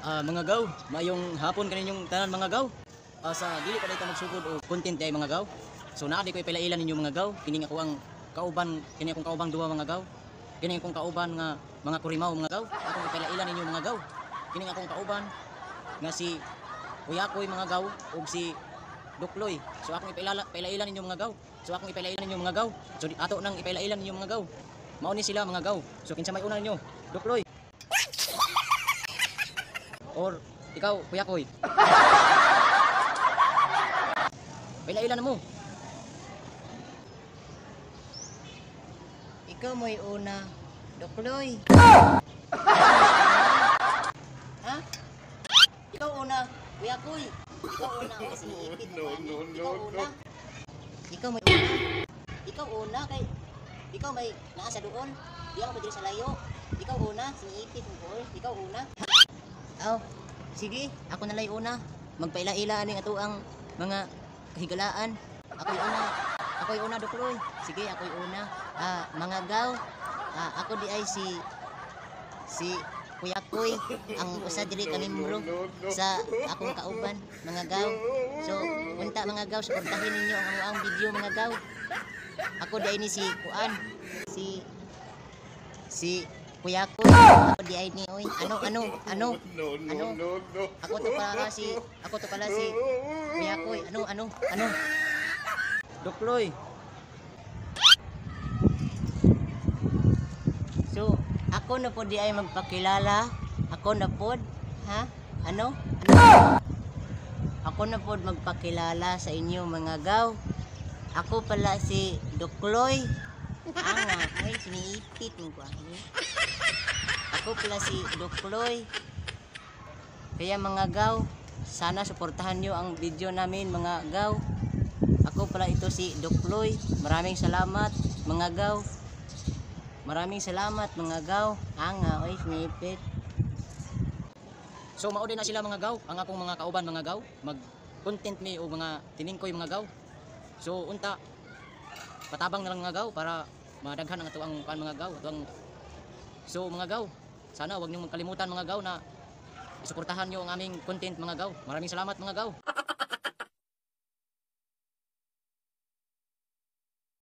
Mga gaw, mayong hapon kaninyong tanan mga gaw. Sa dili pa dayta magsugod og content ay mga gaw. So naa di ko ipilailan ninyo mga gaw. Kini ako ang kauban, kini akong kaubang duwa mga gaw. Kini akong kauban nga mga kurimaw mga gaw. Akong ipilailan ninyo mga gaw. Kini akong kauban nga si Kuyakoy mga gaw ug si Dukloy. So akong ipilailan ninyo mga gaw. So akong ipilailan ninyo mga gaw. So ato nang ipilailan ninyo mga gaw. Mao ni sila mga gaw. So kinsa may una ninyo? Dukloy or ikaw, Kuyakoy? Pailan mo? Ikaw mo'y una, Dukloy. Ha? Ikaw una, Kuyakoy. Ikaw una, kasi ipit naman. Ikaw una. Ikaw mo'y una. Ikaw una, kay ikaw may naasa doon. Di ako madiri sa layo. Ikaw una, sinipit mo. Ikaw una. Oh, sige, ako nalay una. Magpaila-ila aning ato ang mga kahigalaan. Ako'y una, Dukloy. Sige, ako'y una. Mga gaw, ako di ay si Kuyakoy, ang usa diri ka membro sa akong kauban, mga gaw. So, unta mga gaw, suportahin ninyo ang video mga gaw. Ako di ay ni si Kuan, si Kuyakoy. Ako di ay ni oy. Ano? Ako to pala si Kuyakoy. Ano? Dukloy. So, ako na po di ay magpakilala. Ako na po, ha? Ano? Ako na po magpakilala sa inyo mga gaw. Ako pala si Dukloy. Ay, siniipit mo ko. Ako pala si Dukloy. Kaya mga gaw, sana suportahan nyo ang video namin mga gaw. Ako pala ito si Dukloy. Maraming salamat mga gaw. Maraming salamat mga gaw. Oy, snipit. So mao din na sila mga gaw, ang akong mga kauban mga gaw, mag-content mi o mga tiningkoy mga gaw. So unta patabang na lang mga gaw para madaghan ang ato ang mga gaw, So mga gaw, sana wag niyo magkalimutan mga gaw na isuportahan niyo ang aming content mga gaw. Maraming salamat mga gaw.